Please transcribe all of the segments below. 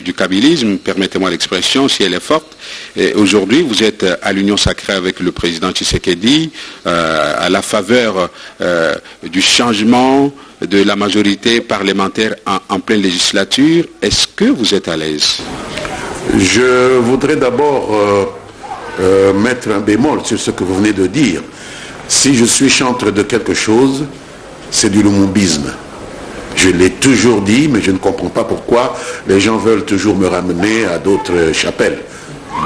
du kabylisme, permettez-moi l'expression, si elle est forte. Aujourd'hui, vous êtes à l'union sacrée avec le président Tshisekedi, à la faveur du changement de la majorité parlementaire en pleine législature. Est-ce que vous êtes à l'aise? Je voudrais d'abord mettre un bémol sur ce que vous venez de dire. Si je suis chantre de quelque chose, c'est du lumumbisme. Je l'ai toujours dit, mais je ne comprends pas pourquoi les gens veulent toujours me ramener à d'autres chapelles.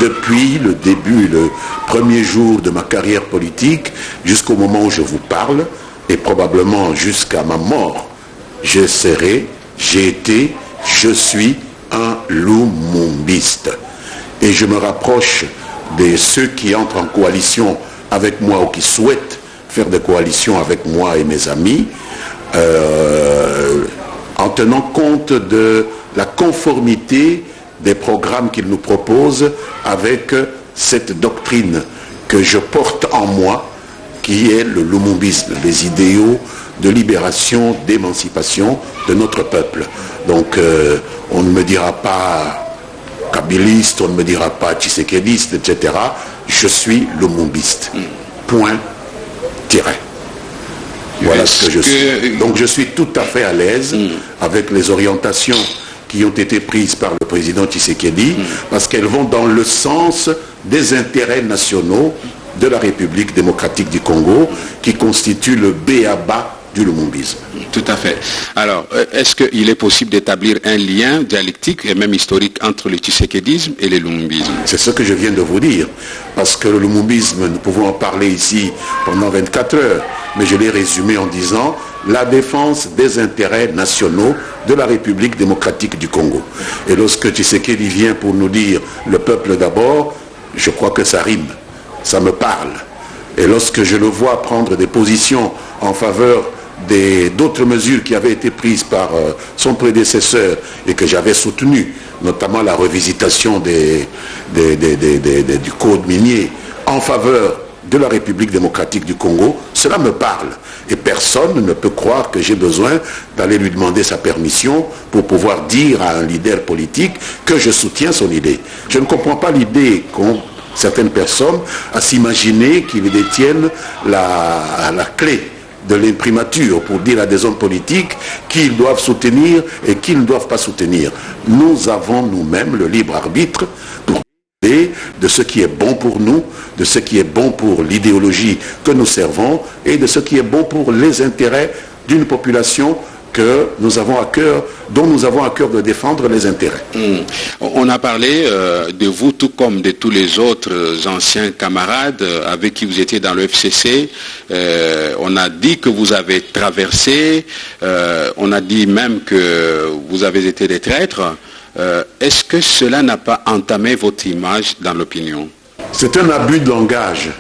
Depuis le début, le premier jour de ma carrière politique, jusqu'au moment où je vous parle, et probablement jusqu'à ma mort, je serai, j'ai été, je suis un lumumbiste. Et je me rapproche de ceux qui entrent en coalition avec moi ou qui souhaitent faire des coalitions avec moi et mes amis, en tenant compte de la conformité des programmes qu'ils nous proposent avec cette doctrine que je porte en moi, qui est le lumumbisme, les idéaux de libération, d'émancipation de notre peuple. Donc on ne me dira pas kabyliste, on ne me dira pas tshisekédiste, etc. Je suis lumumbiste. Point, tiret. Voilà ce que je suis. Donc je suis tout à fait à l'aise avec les orientations qui ont été prises par le président Tshisekedi, parce qu'elles vont dans le sens des intérêts nationaux de la République démocratique du Congo, qui constitue le b.a.-ba du lumumbisme. Tout à fait. Alors, est-ce qu'il est possible d'établir un lien dialectique et même historique entre le tshisekédisme et le lumumbisme? C'est ce que je viens de vous dire, parce que le lumumbisme, nous pouvons en parler ici pendant 24 heures, mais je l'ai résumé en disant la défense des intérêts nationaux de la République démocratique du Congo. Et lorsque Tshisekedi vient pour nous dire le peuple d'abord, je crois que ça rime, ça me parle. Et lorsque je le vois prendre des positions en faveur d'autres mesures qui avaient été prises par son prédécesseur et que j'avais soutenues, notamment la revisitation du code minier en faveur de la République démocratique du Congo, cela me parle. Et personne ne peut croire que j'ai besoin d'aller lui demander sa permission pour pouvoir dire à un leader politique que je soutiens son idée. Je ne comprends pas l'idée qu'ont certaines personnes à s'imaginer qu'ils détiennent la clé de l'imprimature pour dire à des hommes politiques qu'ils doivent soutenir et qu'ils ne doivent pas soutenir. Nous avons nous-mêmes le libre arbitre pour décider de ce qui est bon pour nous, de ce qui est bon pour l'idéologie que nous servons et de ce qui est bon pour les intérêts d'une population que nous avons à cœur, dont nous avons à cœur de défendre les intérêts. On a parlé de vous, tout comme de tous les autres anciens camarades avec qui vous étiez dans le FCC. On a dit que vous avez traversé, on a dit même que vous avez été des traîtres. Est-ce que cela n'a pas entamé votre image dans l'opinion? C'est un abus de langage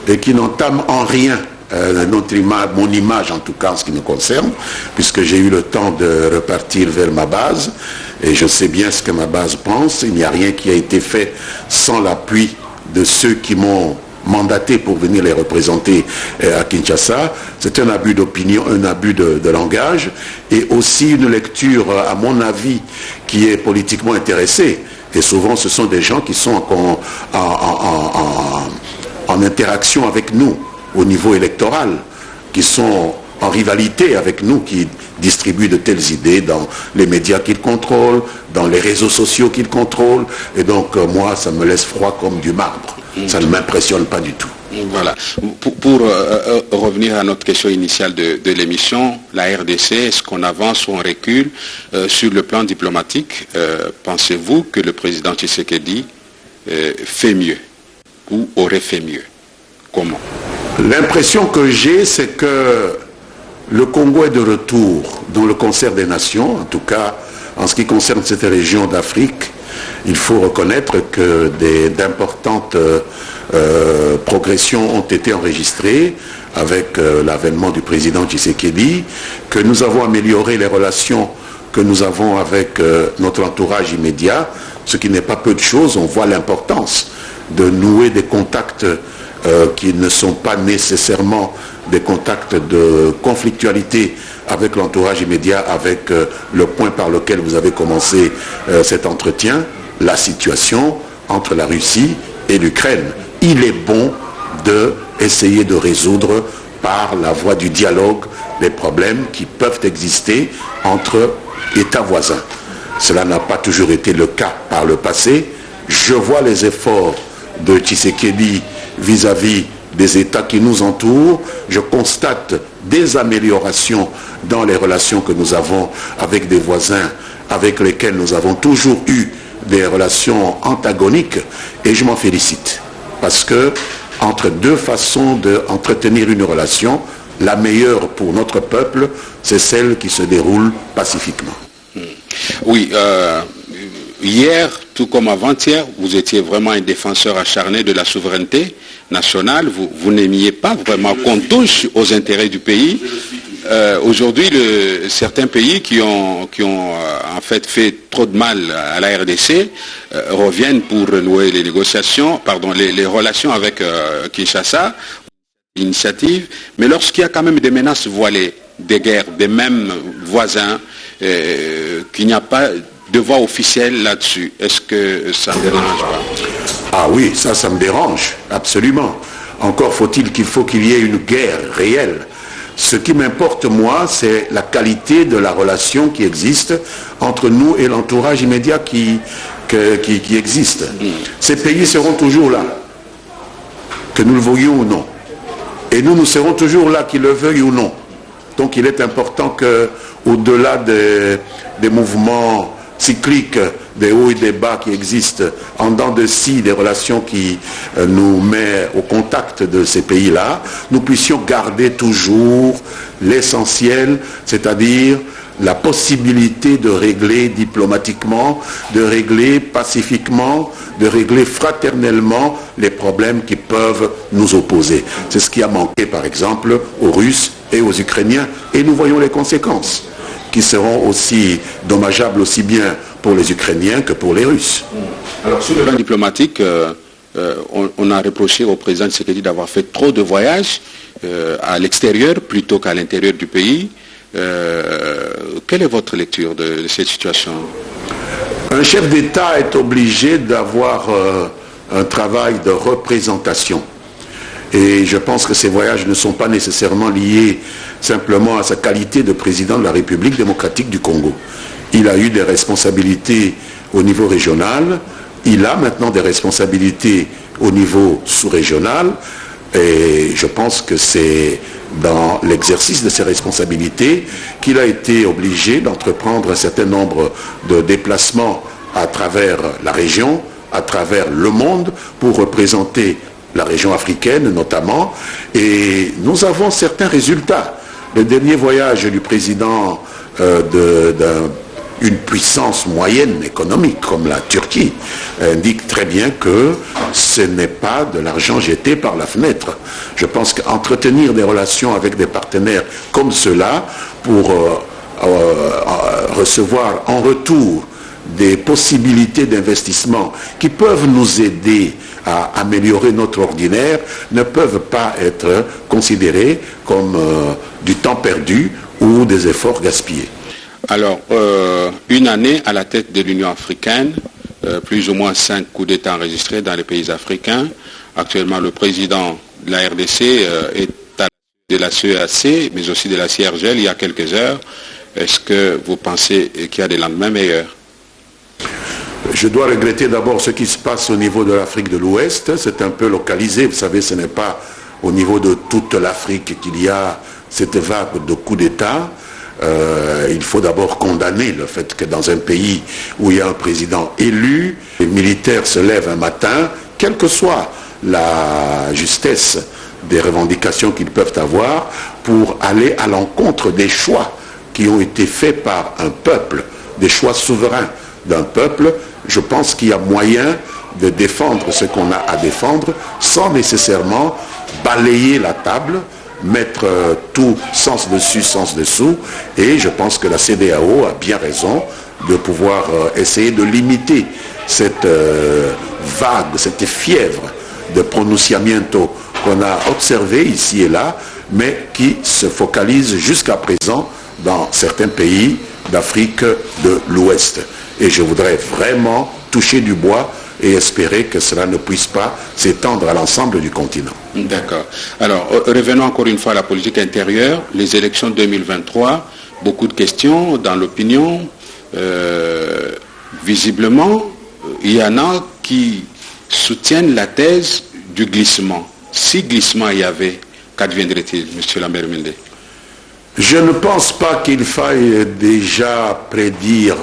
et qui n'entame en rien mon image, en tout cas en ce qui me concerne, puisque j'ai eu le temps de repartir vers ma base et je sais bien ce que ma base pense. Il n'y a rien qui a été fait sans l'appui de ceux qui m'ont mandaté pour venir les représenter à Kinshasa. C'est un abus d'opinion, un abus de langage et aussi une lecture, à mon avis, qui est politiquement intéressée. Et souvent ce sont des gens qui sont en interaction avec nous au niveau électoral, qui sont en rivalité avec nous, qui distribuent de telles idées dans les médias qu'ils contrôlent, dans les réseaux sociaux qu'ils contrôlent. Et donc moi, ça me laisse froid comme du marbre. Ça ne m'impressionne pas du tout. Voilà. Pour revenir à notre question initiale de l'émission, la RDC, est-ce qu'on avance ou on recule sur le plan diplomatique? Pensez-vous que le président Tshisekedi fait mieux ou aurait fait mieux? Comment? L'impression que j'ai, c'est que le Congo est de retour dans le concert des nations, en tout cas en ce qui concerne cette région d'Afrique. Il faut reconnaître que d'importantes progressions ont été enregistrées avec l'avènement du président Tshisekedi, que nous avons amélioré les relations que nous avons avec notre entourage immédiat, ce qui n'est pas peu de choses. On voit l'importance de nouer des contacts qui ne sont pas nécessairement des contacts de conflictualité avec l'entourage immédiat, avec le point par lequel vous avez commencé cet entretien, la situation entre la Russie et l'Ukraine. Il est bon d'essayer de résoudre par la voie du dialogue les problèmes qui peuvent exister entre États voisins. Cela n'a pas toujours été le cas par le passé. Je vois les efforts de Tshisekedi vis-à-vis des États qui nous entourent. Je constate des améliorations dans les relations que nous avons avec des voisins avec lesquels nous avons toujours eu des relations antagoniques, et je m'en félicite. Parce que entre deux façons d'entretenir une relation, la meilleure pour notre peuple, c'est celle qui se déroule pacifiquement. Oui, hier, tout comme avant-hier, vous étiez vraiment un défenseur acharné de la souveraineté nationale. Vous n'aimiez pas vraiment qu'on touche aux intérêts du pays. Aujourd'hui, certains pays qui ont en fait trop de mal à la RDC reviennent pour renouer les négociations, les relations avec Kinshasa, l'initiative. Mais lorsqu'il y a quand même des menaces voilées, des guerres, des mêmes voisins, qu'il n'y a pas de voix officielle là-dessus, est-ce que ça ne dérange pas? Ah oui, ça me dérange, absolument. Encore faut-il qu'il y ait une guerre réelle. Ce qui m'importe, moi, c'est la qualité de la relation qui existe entre nous et l'entourage immédiat qui existe. Ces pays seront toujours là, que nous le voulions ou non. Et nous serons toujours là, qu'ils le veuillent ou non. Donc il est important qu'au-delà des mouvements cycliques, des hauts et des bas qui existent, en dents de scie, des relations qui nous mettent au contact de ces pays-là, nous puissions garder toujours l'essentiel, c'est-à-dire la possibilité de régler diplomatiquement, de régler pacifiquement, de régler fraternellement les problèmes qui peuvent nous opposer. C'est ce qui a manqué, par exemple, aux Russes et aux Ukrainiens, et nous voyons les conséquences, qui seront aussi dommageables aussi bien pour les Ukrainiens que pour les Russes. Alors sur le plan diplomatique, on a reproché au président Tshisekedi d'avoir fait trop de voyages à l'extérieur plutôt qu'à l'intérieur du pays. Quelle est votre lecture de cette situation? Un chef d'État est obligé d'avoir un travail de représentation. Et je pense que ces voyages ne sont pas nécessairement liés simplement à sa qualité de président de la République démocratique du Congo. Il a eu des responsabilités au niveau régional, il a maintenant des responsabilités au niveau sous-régional, et je pense que c'est dans l'exercice de ses responsabilités qu'il a été obligé d'entreprendre un certain nombre de déplacements à travers la région, à travers le monde, pour représenter la région africaine notamment, et nous avons certains résultats. Le dernier voyage du président d'une puissance moyenne économique comme la Turquie indique très bien que ce n'est pas de l'argent jeté par la fenêtre. Je pense qu'entretenir des relations avec des partenaires comme ceux-là pour recevoir en retour des possibilités d'investissement qui peuvent nous aider à améliorer notre ordinaire ne peuvent pas être considérés comme du temps perdu ou des efforts gaspillés. Alors, une année à la tête de l'Union africaine, plus ou moins 5 coups d'État enregistrés dans les pays africains. Actuellement, le président de la RDC est à de la CEAC, mais aussi de la CIRGL il y a quelques heures. Est-ce que vous pensez qu'il y a des lendemains meilleurs? Je dois regretter d'abord ce qui se passe au niveau de l'Afrique de l'Ouest. C'est un peu localisé. Vous savez, ce n'est pas au niveau de toute l'Afrique qu'il y a cette vague de coups d'État. Il faut d'abord condamner le fait que dans un pays où il y a un président élu, les militaires se lèvent un matin, quelle que soit la justesse des revendications qu'ils peuvent avoir, pour aller à l'encontre des choix qui ont été faits par un peuple, des choix souverains d'un peuple. Je pense qu'il y a moyen de défendre ce qu'on a à défendre sans nécessairement balayer la table, mettre tout sens dessus, sens dessous, et je pense que la CEDEAO a bien raison de pouvoir essayer de limiter cette vague, cette fièvre de pronunciamiento qu'on a observé ici et là, mais qui se focalise jusqu'à présent dans certains pays d'Afrique de l'Ouest. Et je voudrais vraiment toucher du bois et espérer que cela ne puisse pas s'étendre à l'ensemble du continent. D'accord. Alors, revenons encore une fois à la politique intérieure. Les élections 2023, beaucoup de questions dans l'opinion. Visiblement, il y en a qui soutiennent la thèse du glissement. Si glissement il y avait, qu'adviendrait-il, M. Lambert-Mende? Je ne pense pas qu'il faille déjà prédire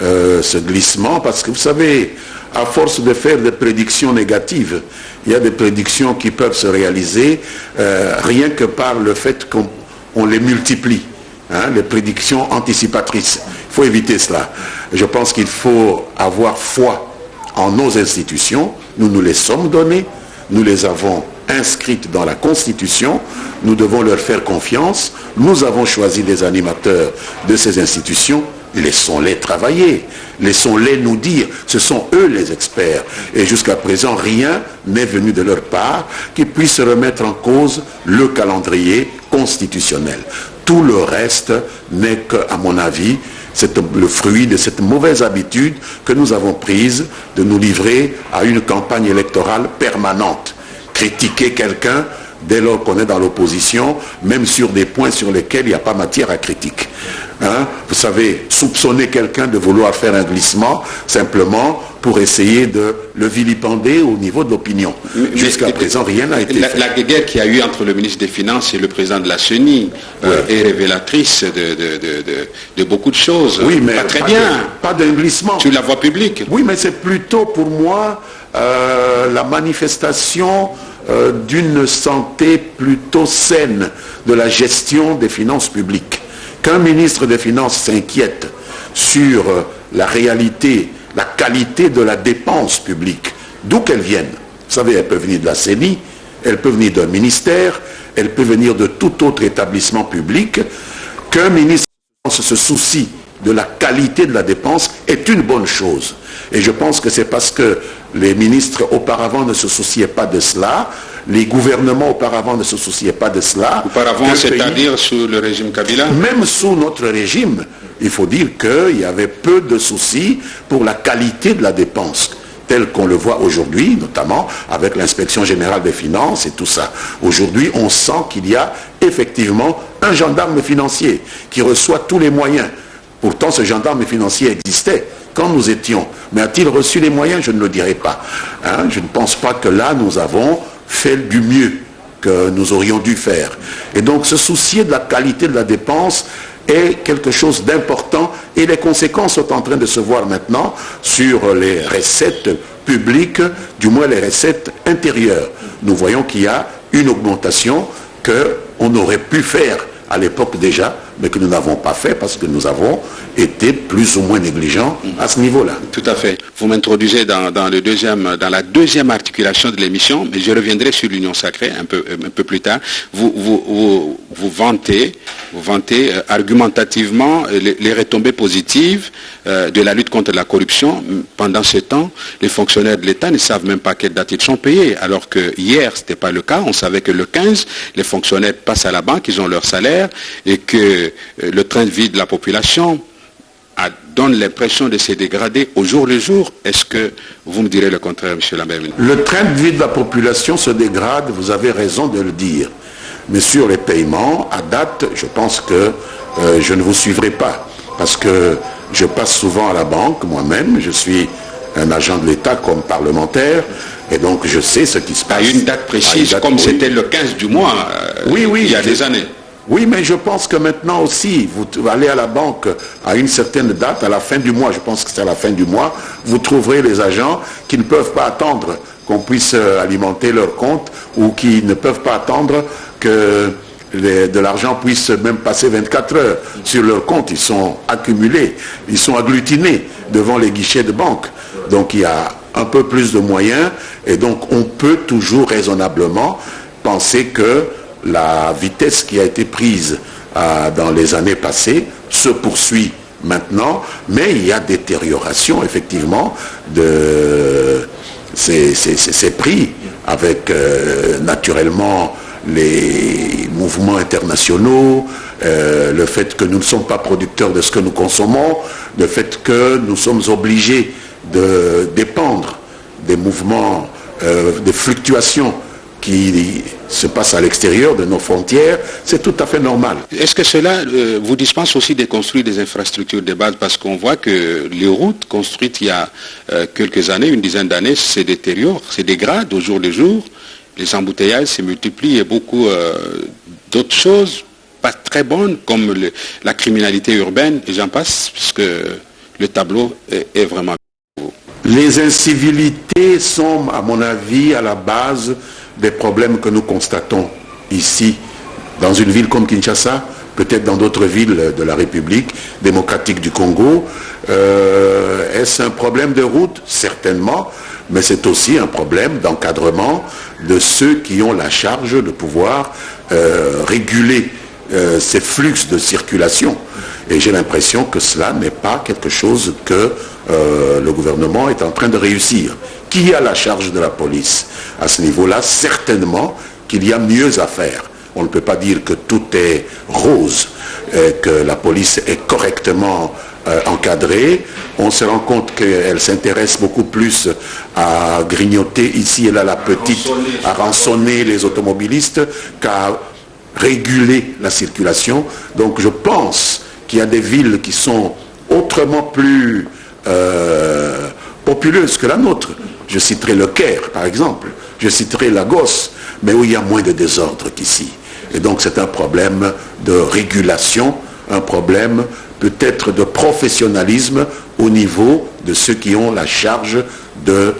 ce glissement, parce que vous savez, à force de faire des prédictions négatives, il y a des prédictions qui peuvent se réaliser rien que par le fait qu'on les multiplie, hein, les prédictions anticipatrices. Il faut éviter cela. Je pense qu'il faut avoir foi en nos institutions. Nous nous les sommes données, nous les avons inscrites dans la Constitution, nous devons leur faire confiance. Nous avons choisi des animateurs de ces institutions. Laissons-les travailler, laissons-les nous dire, ce sont eux les experts. Et jusqu'à présent, rien n'est venu de leur part qui puisse remettre en cause le calendrier constitutionnel. Tout le reste n'est que, à mon avis, c'est le fruit de cette mauvaise habitude que nous avons prise de nous livrer à une campagne électorale permanente. Critiquer quelqu'un dès lors qu'on est dans l'opposition, même sur des points sur lesquels il n'y a pas matière à critique. Hein? Vous savez, soupçonner quelqu'un de vouloir faire un glissement simplement pour essayer de le vilipender au niveau de l'opinion. Jusqu'à présent, rien n'a été fait. La guerre qu'il y a eu entre le ministre des Finances et le président de la CENI est révélatrice de beaucoup de choses. Oui, mais pas très bien. Pas d'un glissement. Sur la voie publique. Oui, mais c'est plutôt pour moi la manifestation d'une santé plutôt saine de la gestion des finances publiques. Qu'un ministre des Finances s'inquiète sur la réalité, la qualité de la dépense publique, d'où qu'elle vienne. Vous savez, elle peut venir de la CENI, elle peut venir d'un ministère, elle peut venir de tout autre établissement public. Qu'un ministre des Finances se soucie de la qualité de la dépense est une bonne chose. Et je pense que c'est parce que les ministres auparavant ne se souciaient pas de cela, les gouvernements auparavant ne se souciaient pas de cela. Auparavant, c'est-à-dire sous le régime Kabila? Même sous notre régime, il faut dire qu'il y avait peu de soucis pour la qualité de la dépense, tel qu'on le voit aujourd'hui, notamment avec l'inspection générale des finances et tout ça. Aujourd'hui, on sent qu'il y a effectivement un gendarme financier qui reçoit tous les moyens. Pourtant, ce gendarme financier existait quand nous étions. Mais a-t-il reçu les moyens? Je ne le dirai pas. Hein? Je ne pense pas que là, nous avons fait du mieux que nous aurions dû faire. Et donc, se soucier de la qualité de la dépense est quelque chose d'important et les conséquences sont en train de se voir maintenant sur les recettes publiques, du moins les recettes intérieures. Nous voyons qu'il y a une augmentation qu'on aurait pu faire à l'époque déjà, mais que nous n'avons pas fait parce que nous avons été plus ou moins négligents à ce niveau-là. Tout à fait. Vous m'introduisez dans la deuxième articulation de l'émission, mais je reviendrai sur l'Union sacrée un peu plus tard. Vous vantez argumentativement les retombées positives de la lutte contre la corruption. Pendant ce temps, les fonctionnaires de l'État ne savent même pas à quelle date ils sont payés, alors que hier, ce n'était pas le cas. On savait que le 15, les fonctionnaires passent à la banque, ils ont leur salaire, et que le train de vie de la population donne l'impression de se dégrader au jour le jour. Est-ce que vous me direz le contraire, M. Lambert? Le train de vie de la population se dégrade, vous avez raison de le dire. Mais sur les paiements, à date, je pense que je ne vous suivrai pas. Parce que je passe souvent à la banque, moi-même, je suis un agent de l'État comme parlementaire, et donc je sais ce qui se passe. À une date précise, comme c'était le 15 du mois, il y a des années. Oui, mais je pense que maintenant aussi, vous allez à la banque à une certaine date, à la fin du mois, je pense que c'est à la fin du mois, vous trouverez les agents qui ne peuvent pas attendre qu'on puisse alimenter leur compte ou qui ne peuvent pas attendre que de l'argent puisse même passer 24 heures sur leur compte. Ils sont accumulés, ils sont agglutinés devant les guichets de banque. Donc il y a un peu plus de moyens et donc on peut toujours raisonnablement penser que la vitesse qui a été prise dans les années passées se poursuit maintenant, mais il y a détérioration effectivement de ces prix avec naturellement les mouvements internationaux, le fait que nous ne sommes pas producteurs de ce que nous consommons, le fait que nous sommes obligés de dépendre des mouvements, des fluctuations qui se passent à l'extérieur de nos frontières, c'est tout à fait normal. Est-ce que cela vous dispense aussi de construire des infrastructures de base? Parce qu'on voit que les routes construites il y a quelques années, une dizaine d'années, se détériorent, se dégradent au jour le jour. Les embouteillages se multiplient et beaucoup d'autres choses pas très bonnes, comme la criminalité urbaine, et j'en passe, puisque le tableau est vraiment... Les incivilités sont, à mon avis, à la base des problèmes que nous constatons ici, dans une ville comme Kinshasa, peut-être dans d'autres villes de la République démocratique du Congo. Est-ce un problème de route? Certainement, mais c'est aussi un problème d'encadrement de ceux qui ont la charge de pouvoir réguler ces flux de circulation. Et j'ai l'impression que cela n'est pas quelque chose que le gouvernement est en train de réussir. Qui a la charge de la police? À ce niveau-là, certainement qu'il y a mieux à faire. On ne peut pas dire que tout est rose, que la police est correctement encadrée. On se rend compte qu'elle s'intéresse beaucoup plus à grignoter ici et là la petite, à rançonner les automobilistes qu'à réguler la circulation. Donc je pense qu'il y a des villes qui sont autrement plus populeuses que la nôtre. Je citerai le Caire, par exemple. Je citerai Lagos, mais où il y a moins de désordre qu'ici. Et donc c'est un problème de régulation, un problème peut-être de professionnalisme au niveau de ceux qui ont la charge de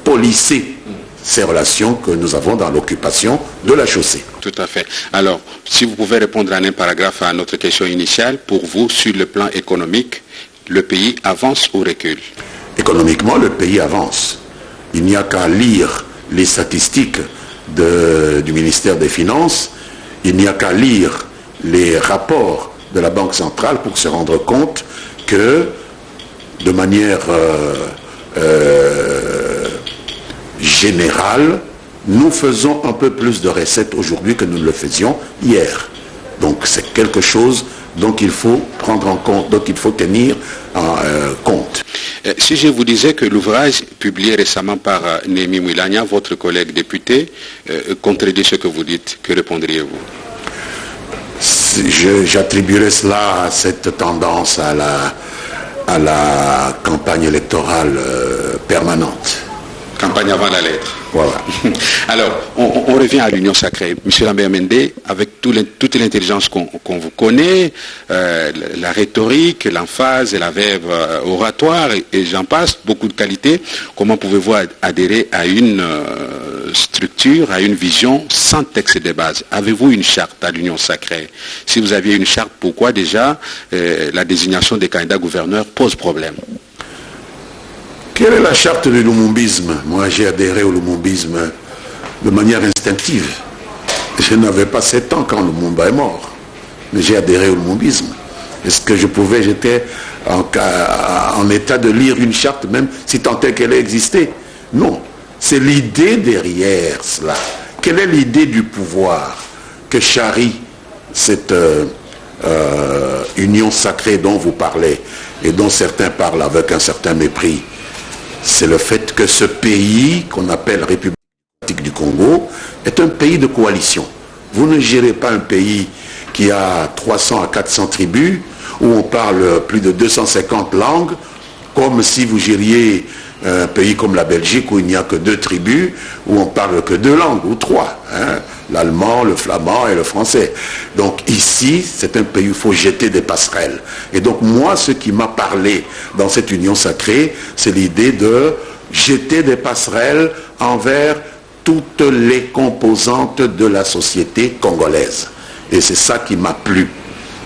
policer ces relations que nous avons dans l'occupation de la chaussée. Tout à fait. Alors, si vous pouvez répondre en un paragraphe à notre question initiale, pour vous, sur le plan économique, le pays avance ou recule? Économiquement, le pays avance. Il n'y a qu'à lire les statistiques du ministère des Finances, il n'y a qu'à lire les rapports de la Banque centrale pour se rendre compte que, de manière générale, nous faisons un peu plus de recettes aujourd'hui que nous ne le faisions hier. Donc c'est quelque chose dont il faut prendre en compte, dont il faut tenir compte. Si je vous disais que l'ouvrage publié récemment par Némi Mouilania, votre collègue député, contredit ce que vous dites, que répondriez-vous? J'attribuerais cela à cette tendance à la campagne électorale permanente. Campagne avant la lettre. Voilà. Alors, on revient à l'Union sacrée. Monsieur Lambert Mende, avec toute l'intelligence qu'on vous connaît, la rhétorique, l'emphase et la verve oratoire, et j'en passe, beaucoup de qualités, comment pouvez-vous adhérer à une structure, à une vision sans texte de base? Avez-vous une charte à l'Union sacrée? Si vous aviez une charte, pourquoi déjà la désignation des candidats gouverneurs pose problème? Quelle est la charte du lumumbisme? Moi, j'ai adhéré au lumumbisme de manière instinctive. Je n'avais pas 7 ans quand Lumumba est mort, mais j'ai adhéré au lumumbisme. Est-ce que je pouvais, j'étais en état de lire une charte, même si tant est qu'elle ait existé? Non. C'est l'idée derrière cela. Quelle est l'idée du pouvoir que charrie cette union sacrée dont vous parlez et dont certains parlent avec un certain mépris? C'est le fait que ce pays, qu'on appelle République du Congo, est un pays de coalition. Vous ne gérez pas un pays qui a 300 à 400 tribus, où on parle plus de 250 langues, comme si vous gériez un pays comme la Belgique, où il n'y a que 2 tribus, où on parle que 2 langues, ou 3, hein, l'allemand, le flamand et le français. Donc ici, c'est un pays où il faut jeter des passerelles. Et donc moi, ce qui m'a parlé dans cette union sacrée, c'est l'idée de jeter des passerelles envers toutes les composantes de la société congolaise. Et c'est ça qui m'a plu.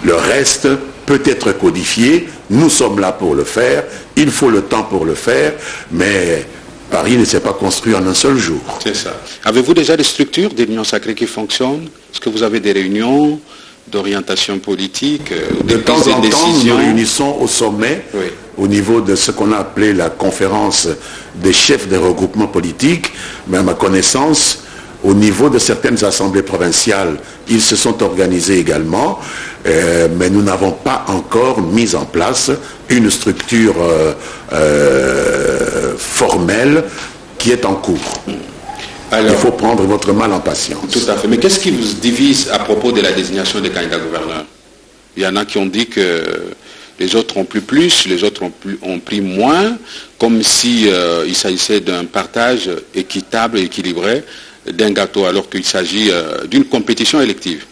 Le reste peut être codifié, nous sommes là pour le faire, il faut le temps pour le faire, mais Paris ne s'est pas construit en un seul jour. C'est ça. Avez-vous déjà des structures d'union sacrée qui fonctionnent? Est-ce que vous avez des réunions d'orientation politique, de temps en temps, nous nous réunissons au sommet, oui, au niveau de ce qu'on a appelé la conférence des chefs des regroupements politiques, mais à ma connaissance, Au niveau de certaines assemblées provinciales, ils se sont organisés également, mais nous n'avons pas encore mis en place une structure formelle qui est en cours. Alors, il faut prendre votre mal en patience. Tout à fait. Mais qu'est-ce qui vous divise à propos de la désignation des candidats gouverneurs? Il y en a qui ont dit que les autres ont pris plus, les autres ont pris moins, comme si il s'agissait d'un partage équitable et équilibré d'un gâteau, alors qu'il s'agit d'une compétition élective.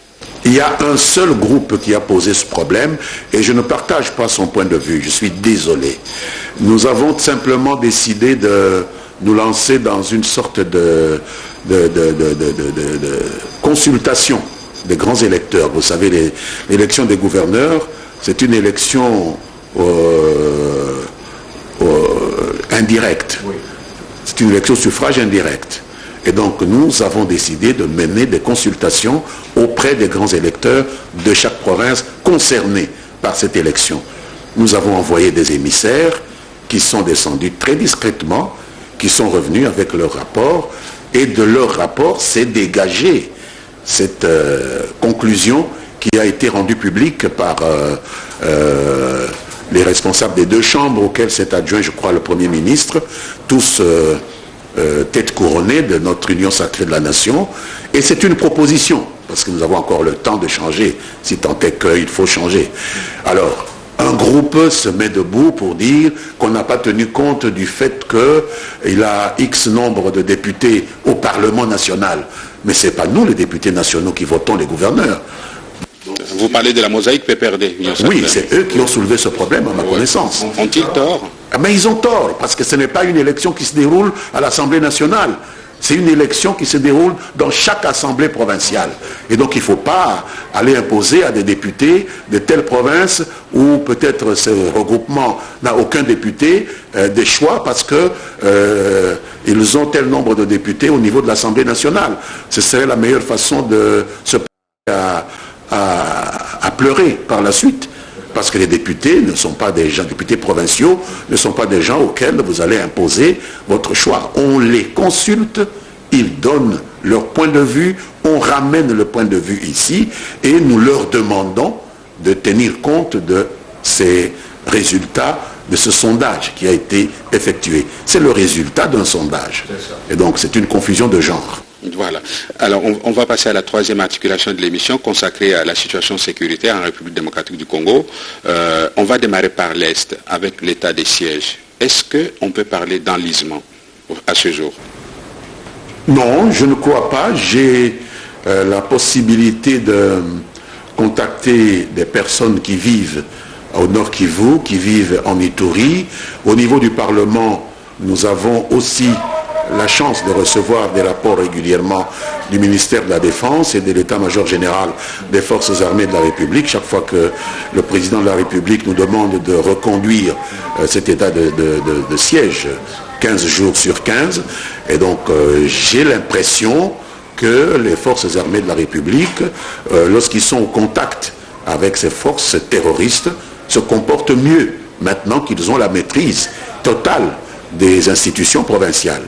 Il y a un seul groupe qui a posé ce problème et je ne partage pas son point de vue, je suis désolé. Nous avons simplement décidé de nous lancer dans une sorte de consultation des grands électeurs. Vous savez, l'élection des gouverneurs, c'est une élection indirecte. Oui. C'est une élection au suffrage indirect. Et donc nous avons décidé de mener des consultations auprès des grands électeurs de chaque province concernée par cette élection. Nous avons envoyé des émissaires qui sont descendus très discrètement, qui sont revenus avec leur rapport, et de leur rapport s'est dégagée cette conclusion qui a été rendue publique par les responsables des deux chambres auxquelles s'est adjoint, je crois, le Premier ministre, tous tête couronnée de notre Union sacrée de la nation. Et c'est une proposition, parce que nous avons encore le temps de changer, si tant est qu'il faut changer. Alors, un groupe se met debout pour dire qu'on n'a pas tenu compte du fait qu'il a X nombre de députés au Parlement national. Mais ce n'est pas nous, les députés nationaux, qui votons les gouverneurs. Vous parlez de la mosaïque PPRD. Oui, c'est eux qui ont soulevé ce problème, à ma connaissance. Ont-ils tort? Mais ils ont tort, parce que ce n'est pas une élection qui se déroule à l'Assemblée nationale. C'est une élection qui se déroule dans chaque assemblée provinciale. Et donc il ne faut pas aller imposer à des députés de telle province où peut-être ce regroupement n'a aucun député des choix parce qu'ils ont tel nombre de députés au niveau de l'Assemblée nationale. Ce serait la meilleure façon de se à pleurer par la suite. Parce que les députés ne sont pas des gens, députés provinciaux, ne sont pas des gens auxquels vous allez imposer votre choix. On les consulte, ils donnent leur point de vue, on ramène le point de vue ici et nous leur demandons de tenir compte de ces résultats, de ce sondage qui a été effectué. C'est le résultat d'un sondage. Et donc c'est une confusion de genre. Voilà. Alors, on va passer à la troisième articulation de l'émission consacrée à la situation sécuritaire en République démocratique du Congo. On va démarrer par l'Est avec l'état des sièges. Est-ce qu'on peut parler d'enlisement à ce jour? Non, je ne crois pas. J'ai la possibilité de contacter des personnes qui vivent au Nord Kivu, qui vivent en Ituri. Au niveau du Parlement, nous avons aussi la chance de recevoir des rapports régulièrement du ministère de la Défense et de l'État-major général des Forces armées de la République. Chaque fois que le président de la République nous demande de reconduire cet état de siège 15 jours sur 15. Et donc j'ai l'impression que les Forces armées de la République, lorsqu'ils sont au contact avec ces forces terroristes, se comportent mieux maintenant qu'ils ont la maîtrise totale des institutions provinciales.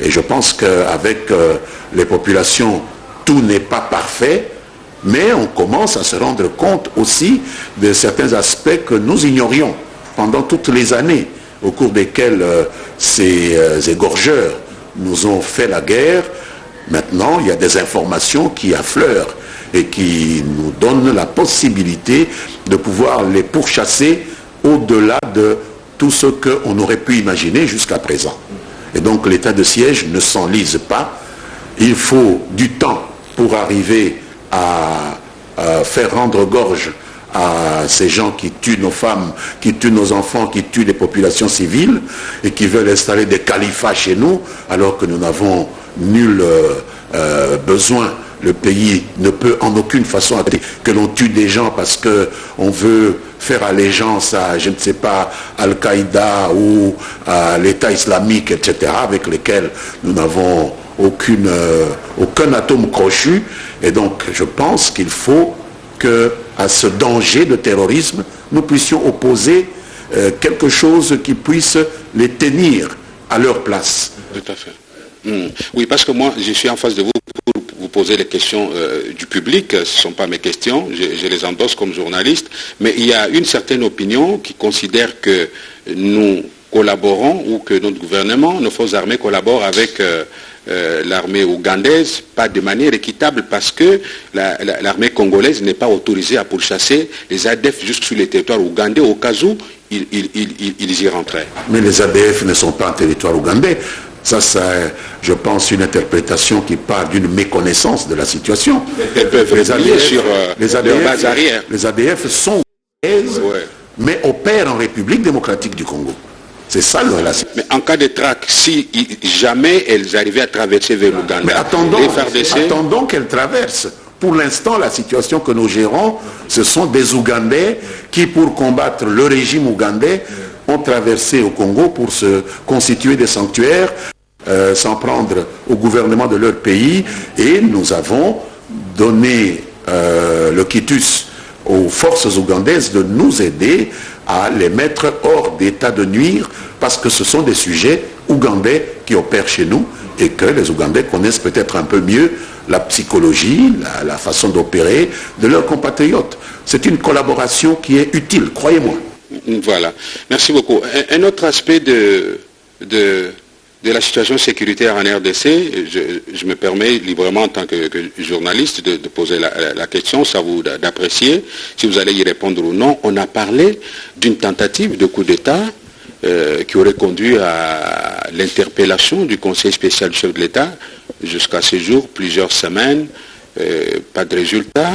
Et je pense qu'avec les populations, tout n'est pas parfait, mais on commence à se rendre compte aussi de certains aspects que nous ignorions pendant toutes les années, au cours desquelles ces égorgeurs nous ont fait la guerre. Maintenant, il y a des informations qui affleurent et qui nous donnent la possibilité de pouvoir les pourchasser au-delà de tout ce qu'on aurait pu imaginer jusqu'à présent. Et donc l'état de siège ne s'enlise pas. Il faut du temps pour arriver à faire rendre gorge à ces gens qui tuent nos femmes, qui tuent nos enfants, qui tuent les populations civiles et qui veulent installer des califats chez nous alors que nous n'avons nul besoin. Le pays ne peut en aucune façon accepter que l'on tue des gens parce qu'on veut faire allégeance à, je ne sais pas, Al-Qaïda ou à l'État islamique, etc., avec lesquels nous n'avons aucun atome crochu. Et donc, je pense qu'il faut qu'à ce danger de terrorisme, nous puissions opposer quelque chose qui puisse les tenir à leur place. Tout à fait. Oui, parce que moi, je suis en face de vous pour vous poser les questions du public. Ce ne sont pas mes questions, je les endosse comme journaliste. Mais il y a une certaine opinion qui considère que nous collaborons ou que notre gouvernement, nos forces armées collaborent avec l'armée ougandaise, pas de manière équitable parce que l'armée congolaise n'est pas autorisée à pourchasser les ADF jusque sur les territoires ougandais au cas où ils y rentraient. Mais les ADF ne sont pas en territoire ougandais. Ça, c'est, je pense, une interprétation qui part d'une méconnaissance de la situation. Elles peuvent replier sur leur base arrière. Les ADF sont ougandaises, mais opèrent en République démocratique du Congo. C'est ça la relation. Mais en cas de traque, si jamais elles arrivaient à traverser vers l'Ouganda, mais attendons qu'elles traversent. Pour l'instant, la situation que nous gérons, ce sont des Ougandais qui, pour combattre le régime ougandais, ont traversé au Congo pour se constituer des sanctuaires, s'en prendre au gouvernement de leur pays, et nous avons donné le quitus aux forces ougandaises de nous aider à les mettre hors d'état de nuire, parce que ce sont des sujets ougandais qui opèrent chez nous et que les Ougandais connaissent peut-être un peu mieux la psychologie, la façon d'opérer de leurs compatriotes. C'est une collaboration qui est utile, croyez-moi. Voilà. Merci beaucoup. Un autre aspect de la situation sécuritaire en RDC, je me permets librement en tant que journaliste de poser la question, ça vous d'apprécier, si vous allez y répondre ou non. On a parlé d'une tentative de coup d'État qui aurait conduit à l'interpellation du Conseil spécial du chef de l'État. Jusqu'à ce jour, plusieurs semaines, pas de résultat.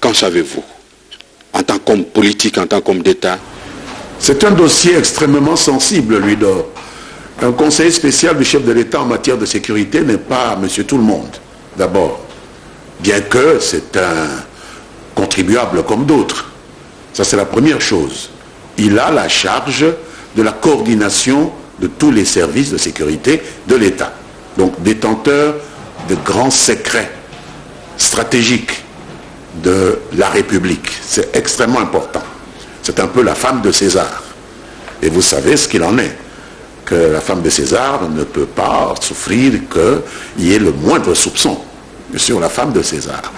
Qu'en savez-vous en tant qu'homme politique, en tant qu'homme d'État? C'est un dossier extrêmement sensible, lui d'or. Un conseiller spécial du chef de l'État en matière de sécurité n'est pas monsieur tout le monde, d'abord. Bien que c'est un contribuable comme d'autres. Ça, c'est la première chose. Il a la charge de la coordination de tous les services de sécurité de l'État. Donc, détenteur de grands secrets stratégiques de la République. C'est extrêmement important. C'est un peu la femme de César. Et vous savez ce qu'il en est. Que la femme de César ne peut pas souffrir qu'il y ait le moindre soupçon sur la femme de César.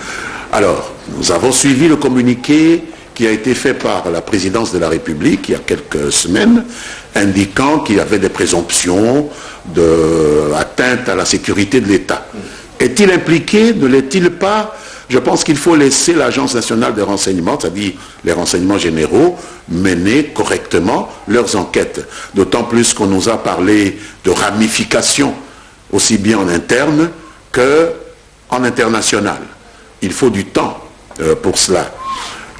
Alors, nous avons suivi le communiqué qui a été fait par la présidence de la République il y a quelques semaines, indiquant qu'il y avait des présomptions d'atteinte à la sécurité de l'État. Est-il impliqué? Ne l'est-il pas? Je pense qu'il faut laisser l'Agence nationale des renseignements, c'est-à-dire les renseignements généraux, mener correctement leurs enquêtes. D'autant plus qu'on nous a parlé de ramifications, aussi bien en interne qu'en international. Il faut du temps pour cela.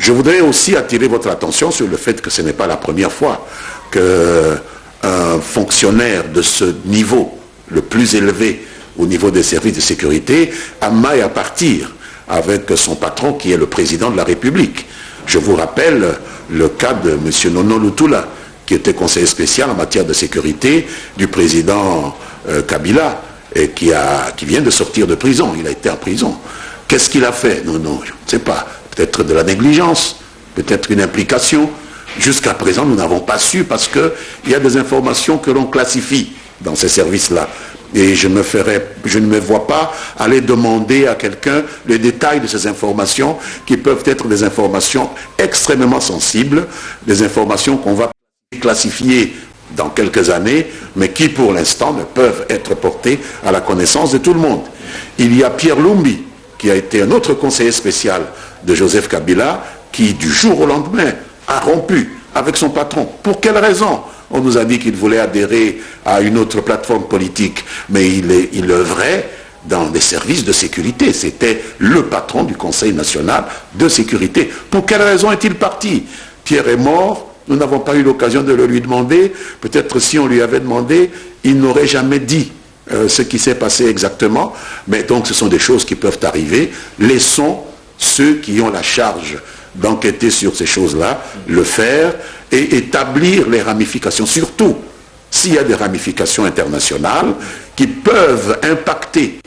Je voudrais aussi attirer votre attention sur le fait que ce n'est pas la première fois qu'un fonctionnaire de ce niveau, le plus élevé au niveau des services de sécurité, a maille à partir avec son patron qui est le président de la République. Je vous rappelle le cas de M. Nono Lutula, qui était conseiller spécial en matière de sécurité du président Kabila, et qui vient de sortir de prison. Il a été en prison. Qu'est-ce qu'il a fait? Non, je ne sais pas. Peut-être de la négligence, peut-être une implication. Jusqu'à présent, nous n'avons pas su parce qu'il y a des informations que l'on classifie dans ces services-là. Et je ne me vois pas aller demander à quelqu'un le détail de ces informations qui peuvent être des informations extrêmement sensibles, des informations qu'on va classifier dans quelques années, mais qui pour l'instant ne peuvent être portées à la connaissance de tout le monde. Il y a Pierre Lumbi, qui a été un autre conseiller spécial de Joseph Kabila, qui du jour au lendemain a rompu avec son patron. Pour quelle raison? On nous a dit qu'il voulait adhérer à une autre plateforme politique, mais il œuvrait dans des services de sécurité. C'était le patron du Conseil national de sécurité. Pour quelle raison est-il parti? Pierre est mort, nous n'avons pas eu l'occasion de le lui demander. Peut-être si on lui avait demandé, il n'aurait jamais dit ce qui s'est passé exactement. Mais donc ce sont des choses qui peuvent arriver. Laissons ceux qui ont la charge d'enquêter sur ces choses-là, le faire et établir les ramifications, surtout s'il y a des ramifications internationales qui peuvent impacter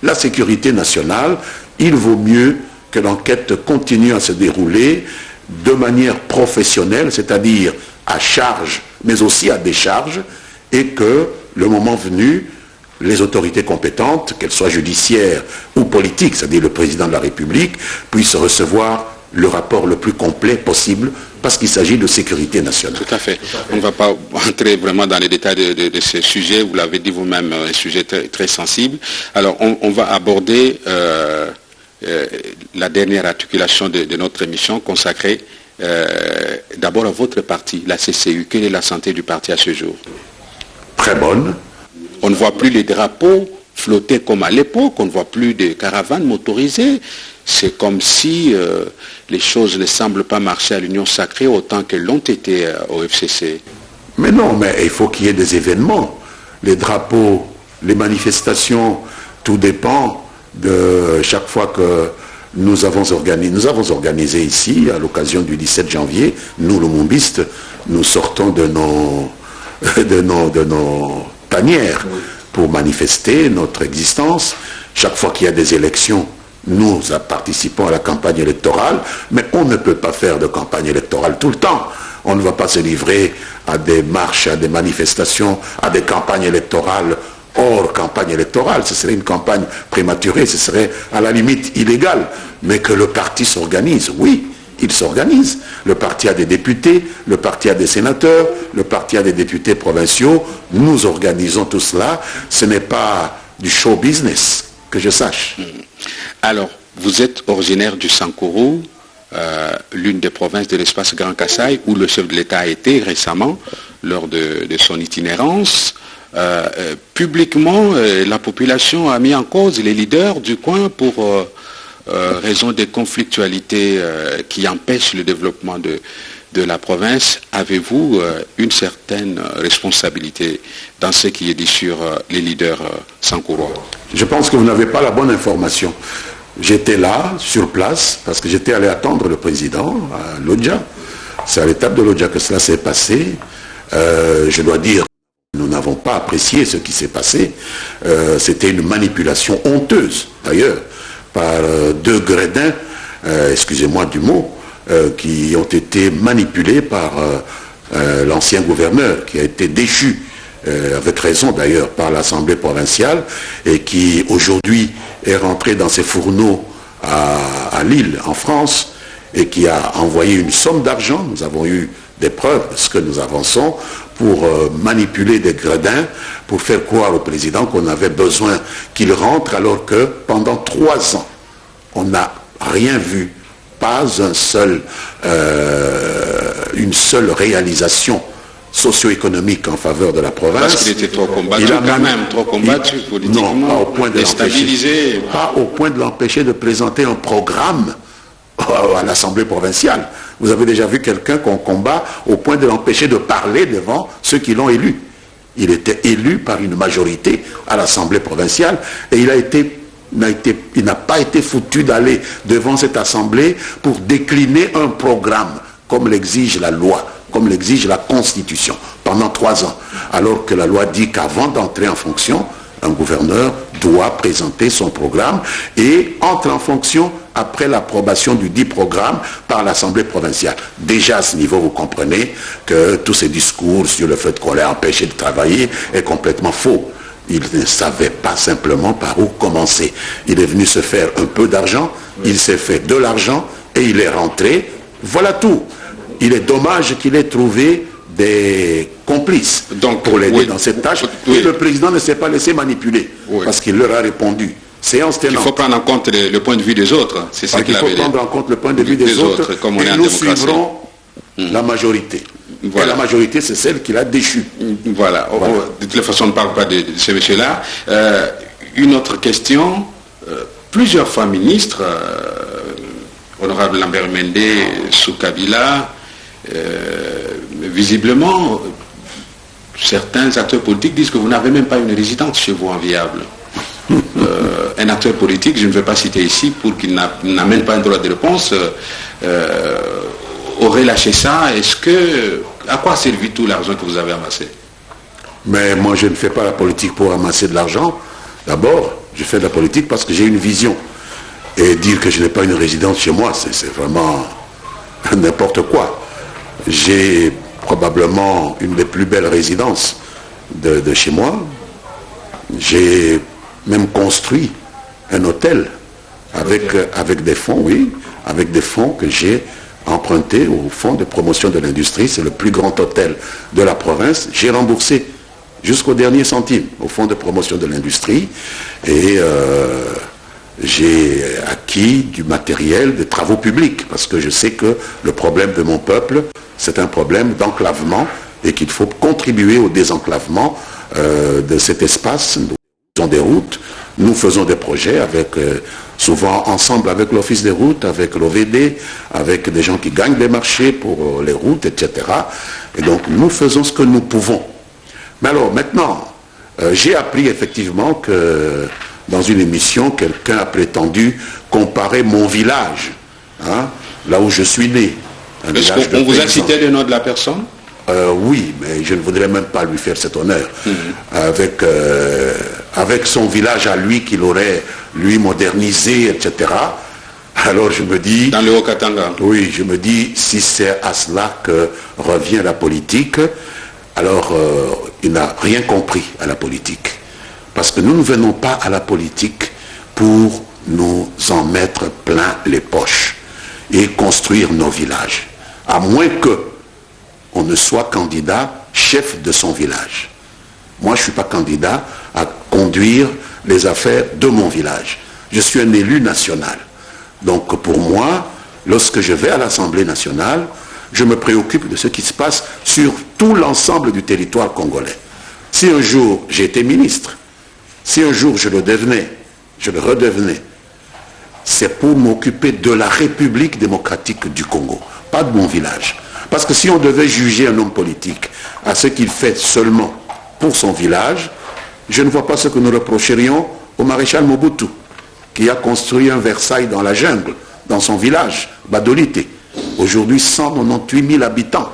la sécurité nationale. Il vaut mieux que l'enquête continue à se dérouler de manière professionnelle, c'est-à-dire à charge, mais aussi à décharge, et que le moment venu, les autorités compétentes, qu'elles soient judiciaires ou politiques, c'est-à-dire le président de la République, puissent recevoir le rapport le plus complet possible, parce qu'il s'agit de sécurité nationale. Tout à fait. On ne va pas entrer vraiment dans les détails de ce sujet. Vous l'avez dit vous-même, un sujet très, très sensible. Alors, on va aborder la dernière articulation de notre émission consacrée d'abord à votre parti, la CCU. Quelle est la santé du parti à ce jour? Très bonne. On ne voit plus les drapeaux flotter comme à l'époque, on ne voit plus de caravanes motorisées. C'est comme si les choses ne semblent pas marcher à l'Union sacrée autant qu'elles l'ont été au FCC. Mais non, mais il faut qu'il y ait des événements. Les drapeaux, les manifestations, tout dépend de chaque fois que nous avons organisé ici, à l'occasion du 17 janvier, nous, le Mumbiste, nous sortons de nos tanières pour manifester notre existence. Chaque fois qu'il y a des élections, nous participons à la campagne électorale, mais on ne peut pas faire de campagne électorale tout le temps. On ne va pas se livrer à des marches, à des manifestations, à des campagnes électorales hors campagne électorale. Ce serait une campagne prématurée, ce serait à la limite illégal. Mais que le parti s'organise, oui, il s'organise. Le parti a des députés, le parti a des sénateurs, le parti a des députés provinciaux. Nous organisons tout cela. Ce n'est pas du show business, que je sache. Alors, vous êtes originaire du Sankourou, l'une des provinces de l'espace Grand Kasaï, où le chef de l'État a été récemment, lors de son itinérance. Publiquement, la population a mis en cause les leaders du coin pour raison des conflictualités qui empêchent le développement de la province. Avez-vous une certaine responsabilité dans ce qui est dit sur les leaders sankourois? Je pense que vous n'avez pas la bonne information. J'étais là, sur place, parce que j'étais allé attendre le président à Lodja. C'est à l'étape de Lodja que cela s'est passé. Je dois dire, nous n'avons pas apprécié ce qui s'est passé. C'était une manipulation honteuse, d'ailleurs, par deux gredins, excusez-moi du mot, qui ont été manipulés par l'ancien gouverneur, qui a été déchu, avec raison d'ailleurs, par l'Assemblée provinciale, et qui aujourd'hui est rentré dans ses fourneaux à Lille, en France, et qui a envoyé une somme d'argent. Nous avons eu des preuves de ce que nous avançons, pour manipuler des gredins, pour faire croire au président qu'on avait besoin qu'il rentre, alors que pendant 3 ans, on n'a rien vu, pas une seule réalisation socio-économique en faveur de la province. Parce qu'il était trop combattu, trop combattu politiquement. Non, pas au point de l'empêcher. Pas au point de l'empêcher de présenter un programme à l'Assemblée provinciale. Vous avez déjà vu quelqu'un qu'on combat au point de l'empêcher de parler devant ceux qui l'ont élu. Il était élu par une majorité à l'Assemblée provinciale et il n'a pas été foutu d'aller devant cette Assemblée pour décliner un programme comme l'exige la loi, comme l'exige la Constitution, pendant 3 ans. Alors que la loi dit qu'avant d'entrer en fonction, un gouverneur doit présenter son programme et entre en fonction après l'approbation du dit programme par l'Assemblée provinciale. Déjà à ce niveau, vous comprenez que tous ces discours sur le fait qu'on l'a empêché de travailler est complètement faux. Il ne savait pas simplement par où commencer. Il est venu se faire un peu d'argent, il s'est fait de l'argent et il est rentré. Voilà tout. Il est dommage qu'il ait trouvé des complices pour l'aider dans cette tâche. Et le président ne s'est pas laissé manipuler parce qu'il leur a répondu. Séance tenante. Il faut prendre en compte le point de vue des autres. C'est ça qu'il avait dit. Il faut prendre en compte le point de vue des autres et nous suivrons la majorité. Voilà. Et la majorité, c'est celle qui l'a déchu. Voilà. De toute façon, on ne parle pas de ce monsieur-là. Une autre question. Plusieurs fois ministres, honorable Lambert Mende, sous Kabila, visiblement, certains acteurs politiques disent que vous n'avez même pas une résidence chez vous enviable. Un acteur politique, je ne vais pas citer ici pour qu'il n'amène pas un droit de réponse, aurait lâché ça. À quoi a servi tout l'argent que vous avez amassé? Mais moi, je ne fais pas la politique pour amasser de l'argent. D'abord, je fais de la politique parce que j'ai une vision. Et dire que je n'ai pas une résidence chez moi, c'est vraiment n'importe quoi. J'ai probablement une des plus belles résidences de chez moi. J'ai même construit un hôtel avec des fonds, oui, avec des fonds que j'ai empruntés au fonds de promotion de l'industrie. C'est le plus grand hôtel de la province. J'ai remboursé jusqu'au dernier centime au fonds de promotion de l'industrie et j'ai acquis du matériel de travaux publics parce que je sais que le problème de mon peuple, c'est un problème d'enclavement et qu'il faut contribuer au désenclavement de cet espace. Nous faisons des routes, nous faisons des projets avec, souvent ensemble avec l'Office des routes, avec l'OVD, avec des gens qui gagnent des marchés pour les routes, etc. Et donc nous faisons ce que nous pouvons. Mais alors maintenant, j'ai appris effectivement que dans une émission, quelqu'un a prétendu comparer mon village, hein, là où je suis né. Est-ce qu'on vous a cité le nom de la personne? Oui, mais je ne voudrais même pas lui faire cet honneur. Avec son village à lui qu'il aurait, lui, modernisé, etc. Alors je me dis... Dans le Haut-Katanga. Oui, je me dis, si c'est à cela que revient la politique, alors il n'a rien compris à la politique. Parce que nous ne venons pas à la politique pour nous en mettre plein les poches et construire nos villages. À moins que on ne soit candidat chef de son village. Moi, je ne suis pas candidat à conduire les affaires de mon village. Je suis un élu national. Donc pour moi, lorsque je vais à l'Assemblée nationale, je me préoccupe de ce qui se passe sur tout l'ensemble du territoire congolais. Si un jour j'étais ministre, si un jour je le redevenais, c'est pour m'occuper de la République démocratique du Congo, pas de mon village. Parce que si on devait juger un homme politique à ce qu'il fait seulement pour son village, je ne vois pas ce que nous reprocherions au maréchal Mobutu, qui a construit un Versailles dans la jungle, dans son village, Badolité. Aujourd'hui, 198 000 habitants.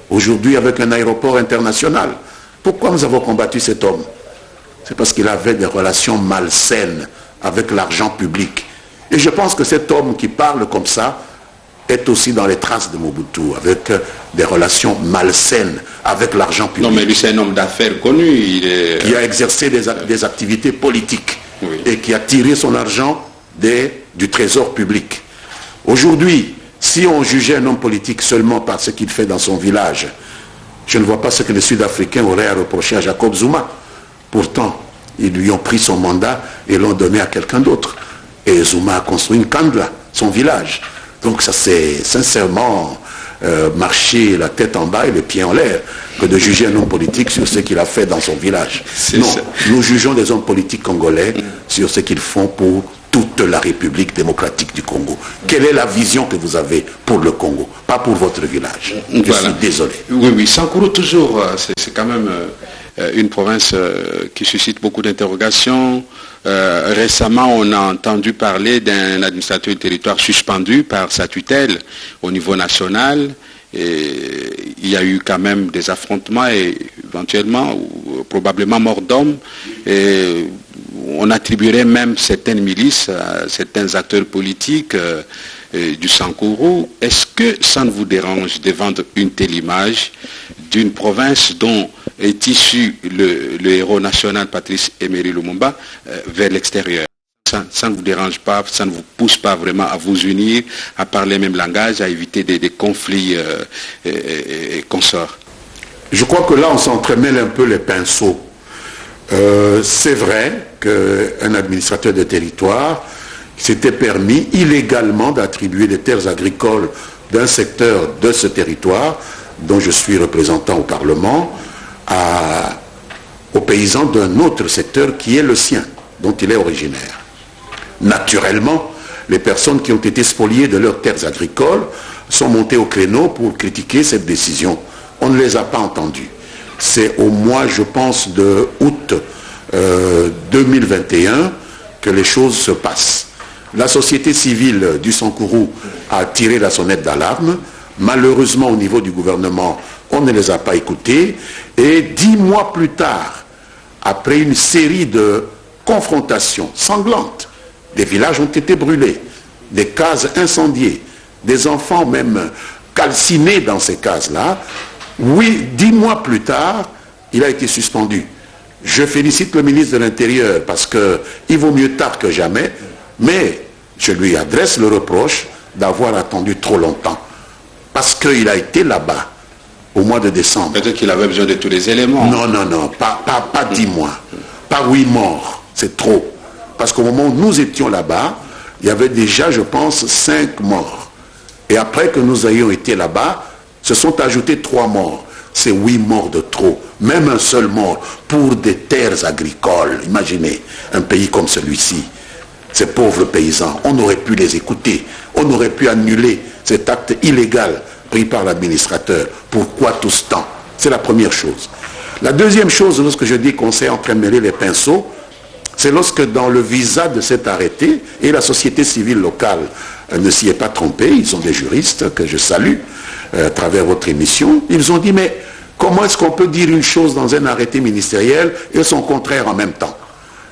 Aujourd'hui, avec un aéroport international. Pourquoi nous avons combattu cet homme? C'est parce qu'il avait des relations malsaines avec l'argent public. Et je pense que cet homme qui parle comme ça est aussi dans les traces de Mobutu, avec des relations malsaines avec l'argent public. Non, mais lui, c'est un homme d'affaires connu. Qui a exercé des activités politiques, oui, et qui a tiré son argent du trésor public. Aujourd'hui, si on jugeait un homme politique seulement par ce qu'il fait dans son village, je ne vois pas ce que les Sud-Africains auraient à reprocher à Jacob Zuma. Pourtant, ils lui ont pris son mandat et l'ont donné à quelqu'un d'autre. Et Zuma a construit une Kandla, son village. Donc ça, c'est sincèrement marcher la tête en bas et les pieds en l'air que de juger un homme politique sur ce qu'il a fait dans son village. Non, nous jugeons des hommes politiques congolais sur ce qu'ils font pour toute la République démocratique du Congo. Quelle est la vision que vous avez pour le Congo, pas pour votre village? Je suis désolé. Oui, oui, Sankuru, toujours, c'est quand même une province qui suscite beaucoup d'interrogations. Récemment, on a entendu parler d'un administrateur du territoire suspendu par sa tutelle au niveau national. Et il y a eu quand même des affrontements et éventuellement, ou probablement mort d'hommes. Et on attribuerait même certaines milices à certains acteurs politiques du Sankuru. Est-ce que ça ne vous dérange de vendre une telle image d'une province dont est issu le héros national Patrice Emery Lumumba vers l'extérieur? Ça ne vous dérange pas, ça ne vous pousse pas vraiment à vous unir, à parler le même langage, à éviter des conflits et consorts? Je crois que là, on s'entremêle un peu les pinceaux. C'est vrai qu'un administrateur de territoire s'était permis illégalement d'attribuer des terres agricoles d'un secteur de ce territoire, dont je suis représentant au Parlement, aux paysans d'un autre secteur qui est le sien, dont il est originaire. Naturellement, les personnes qui ont été spoliées de leurs terres agricoles sont montées au créneau pour critiquer cette décision. On ne les a pas entendus. C'est au mois, je pense, de août 2021 que les choses se passent. La société civile du Sankuru a tiré la sonnette d'alarme. Malheureusement, au niveau du gouvernement, on ne les a pas écoutés. Et 10 mois plus tard, après une série de confrontations sanglantes, des villages ont été brûlés, des cases incendiées, des enfants même calcinés dans ces cases-là. Oui, 10 mois plus tard, il a été suspendu. Je félicite le ministre de l'Intérieur parce qu'il vaut mieux tard que jamais, mais je lui adresse le reproche d'avoir attendu trop longtemps. Parce qu'il a été là-bas au mois de décembre. Peut-être qu'il avait besoin de tous les éléments. Non, pas 10 mois, pas 8 morts, c'est trop. Parce qu'au moment où nous étions là-bas, il y avait déjà, je pense, 5 morts. Et après que nous ayons été là-bas, se sont ajoutés 3 morts. C'est 8 morts de trop. Même un seul mort pour des terres agricoles. Imaginez un pays comme celui-ci. Ces pauvres paysans, on aurait pu les écouter. On aurait pu annuler cet acte illégal pris par l'administrateur. Pourquoi tout ce temps? C'est la première chose. La deuxième chose, lorsque je dis qu'on s'est entremêlé les pinceaux, c'est lorsque dans le visa de cet arrêté, et la société civile locale ne s'y est pas trompée, ils sont des juristes que je salue à travers votre émission, ils ont dit, mais comment est-ce qu'on peut dire une chose dans un arrêté ministériel et son contraire en même temps?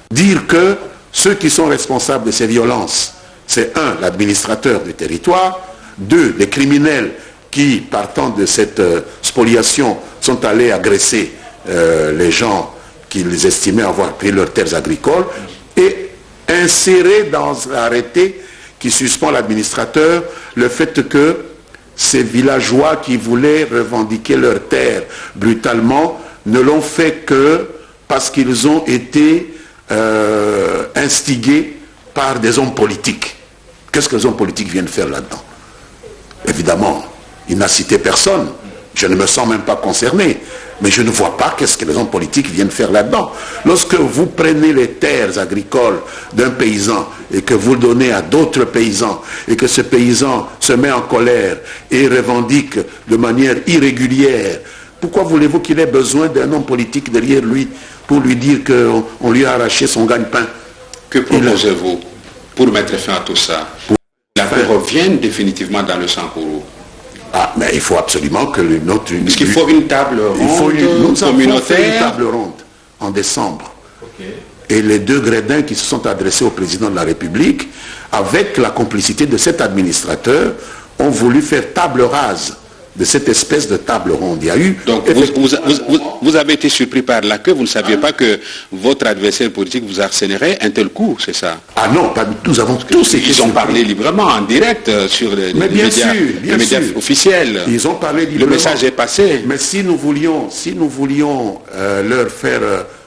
Dire que ceux qui sont responsables de ces violences, c'est 1, l'administrateur du territoire, 2, les criminels qui, partant de cette spoliation, sont allés agresser les gens qu'ils estimaient avoir pris leurs terres agricoles, et insérer dans l'arrêté qui suspend l'administrateur le fait que ces villageois qui voulaient revendiquer leurs terres brutalement ne l'ont fait que parce qu'ils ont été instigés par des hommes politiques. Qu'est-ce que les hommes politiques viennent faire là-dedans? Évidemment, il n'a cité personne. Je ne me sens même pas concerné. Mais je ne vois pas qu'est-ce que les hommes politiques viennent faire là-dedans. Lorsque vous prenez les terres agricoles d'un paysan et que vous le donnez à d'autres paysans et que ce paysan se met en colère et revendique de manière irrégulière, pourquoi voulez-vous qu'il ait besoin d'un homme politique derrière lui pour lui dire qu'on lui a arraché son gagne-pain? Que proposez-vous pour mettre fin à tout ça? La paix revienne définitivement dans le Sankourou. Ah, mais il faut absolument que notre... Parce qu'il faut une table ronde nous avons communautaire. fait une table ronde en décembre. Okay. Et les 2 grédins qui se sont adressés au président de la République, avec la complicité de cet administrateur, ont voulu faire table rase de cette espèce de table ronde. Il y a eu... Donc vous avez été surpris par là que vous ne saviez pas que votre adversaire politique vous harcèlerait un tel coup, c'est ça? Ah non, pas, nous avons tous été Ils ont parlé librement en direct sur les médias officiels. Ils ont parlé librement. Le message est passé. Mais si nous voulions leur faire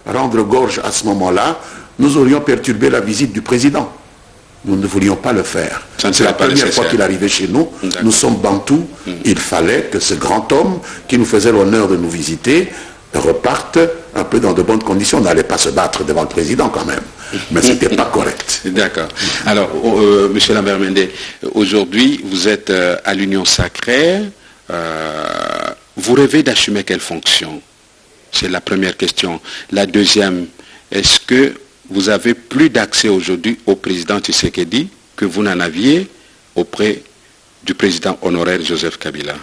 rendre gorge à ce moment-là, nous aurions perturbé la visite du président. Nous ne voulions pas le faire. C'est la première fois qu'il arrivait chez nous. Nous sommes bantous. Il fallait que ce grand homme qui nous faisait l'honneur de nous visiter reparte un peu dans de bonnes conditions. On n'allait pas se battre devant le président quand même. Mais ce n'était pas correct. D'accord. Alors, M. Lambert-Mende, aujourd'hui, vous êtes à l'Union Sacrée. Vous rêvez d'assumer quelle fonction? C'est la première question. La deuxième, est-ce que vous avez plus d'accès aujourd'hui au président Tshisekedi que vous n'en aviez auprès du président honoraire Joseph Kabila?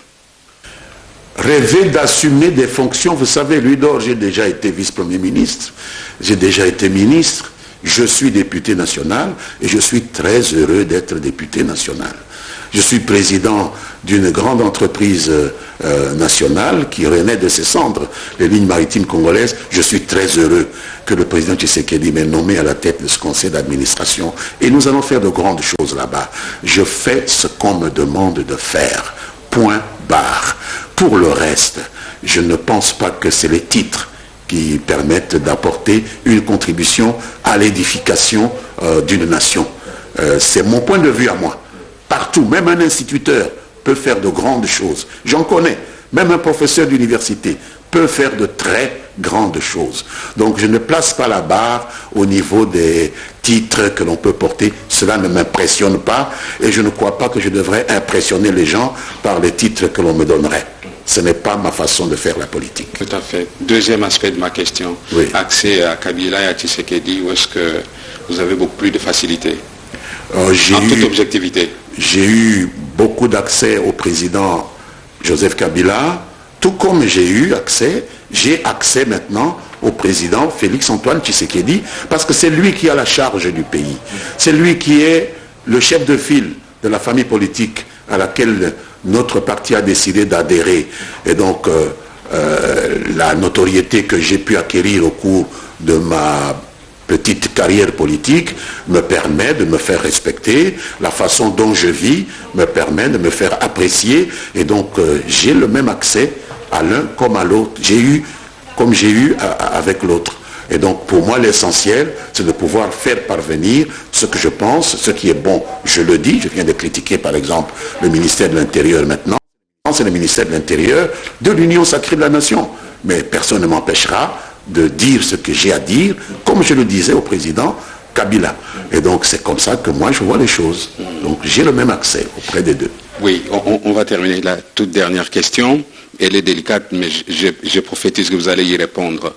Rêver d'assumer des fonctions, vous savez, lui d'or, j'ai déjà été vice-premier ministre, j'ai déjà été ministre, je suis député national et je suis très heureux d'être député national. Je suis président d'une grande entreprise nationale qui renaît de ses cendres, les lignes maritimes congolaises. Je suis très heureux que le président Tshisekedi m'ait nommé à la tête de ce conseil d'administration. Et nous allons faire de grandes choses là-bas. Je fais ce qu'on me demande de faire. Point barre. Pour le reste, je ne pense pas que c'est les titres qui permettent d'apporter une contribution à l'édification d'une nation. C'est mon point de vue à moi. Partout, même un instituteur peut faire de grandes choses. J'en connais. Même un professeur d'université peut faire de très grandes choses. Donc je ne place pas la barre au niveau des titres que l'on peut porter. Cela ne m'impressionne pas et je ne crois pas que je devrais impressionner les gens par les titres que l'on me donnerait. Ce n'est pas ma façon de faire la politique. Tout à fait. Deuxième aspect de ma question. Oui. Accès à Kabila et à Tshisekedi, où est-ce que vous avez beaucoup plus de facilité? En toute objectivité. J'ai eu beaucoup d'accès au président Joseph Kabila, tout comme j'ai accès maintenant au président Félix-Antoine Tshisekedi, parce que c'est lui qui a la charge du pays. C'est lui qui est le chef de file de la famille politique à laquelle notre parti a décidé d'adhérer. Et donc, la notoriété que j'ai pu acquérir au cours de ma petite carrière politique me permet de me faire respecter, la façon dont je vis me permet de me faire apprécier, et donc j'ai le même accès à l'un comme à l'autre. Comme j'ai eu avec l'autre. Et donc pour moi l'essentiel, c'est de pouvoir faire parvenir ce que je pense, ce qui est bon. Je le dis, je viens de critiquer par exemple le ministère de l'Intérieur maintenant. C'est le ministère de l'Intérieur de l'Union sacrée de la nation. Mais personne ne m'empêchera de dire ce que j'ai à dire, comme je le disais au président Kabila. Et donc c'est comme ça que moi je vois les choses. Donc j'ai le même accès auprès des deux. Oui, on va terminer la toute dernière question. Elle est délicate, mais je prophétise que vous allez y répondre.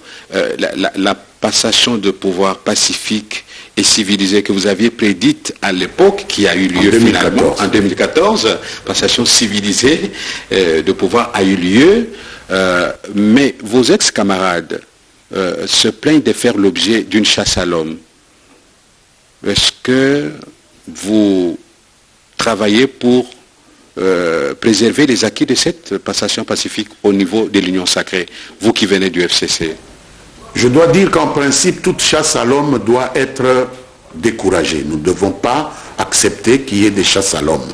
La passation de pouvoir pacifique et civilisée que vous aviez prédite à l'époque, qui a eu lieu finalement en 2014, passation civilisée de pouvoir a eu lieu, mais vos ex-camarades se plaignent de faire l'objet d'une chasse à l'homme. Est-ce que vous travaillez pour préserver les acquis de cette passation pacifique au niveau de l'Union sacrée, vous qui venez du FCC? Je dois dire qu'en principe, toute chasse à l'homme doit être découragée. Nous ne devons pas accepter qu'il y ait des chasses à l'homme.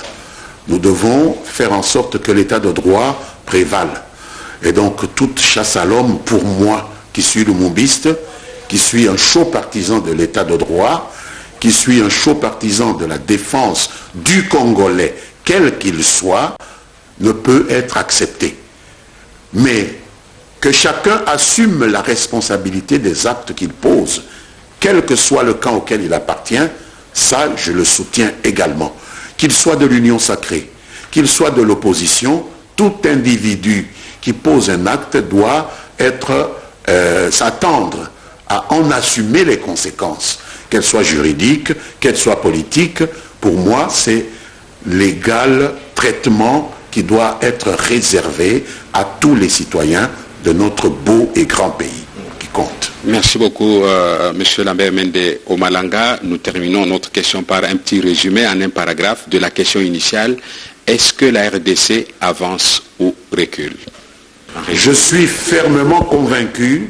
Nous devons faire en sorte que l'état de droit prévale. Et donc, toute chasse à l'homme, pour moi, qui suis lumumbiste, qui suis un chaud partisan de l'état de droit, qui suis un chaud partisan de la défense du Congolais, quel qu'il soit, ne peut être accepté. Mais que chacun assume la responsabilité des actes qu'il pose, quel que soit le camp auquel il appartient, ça, je le soutiens également. Qu'il soit de l'Union sacrée, qu'il soit de l'opposition, tout individu qui pose un acte doit s'attendre à en assumer les conséquences, qu'elles soient juridiques, qu'elles soient politiques. Pour moi, c'est l'égal traitement qui doit être réservé à tous les citoyens de notre beau et grand pays qui compte. Merci beaucoup, M. Lambert Mende Omalanga. Nous terminons notre question par un petit résumé en un paragraphe de la question initiale. Est-ce que la RDC avance ou recule? Je suis fermement convaincu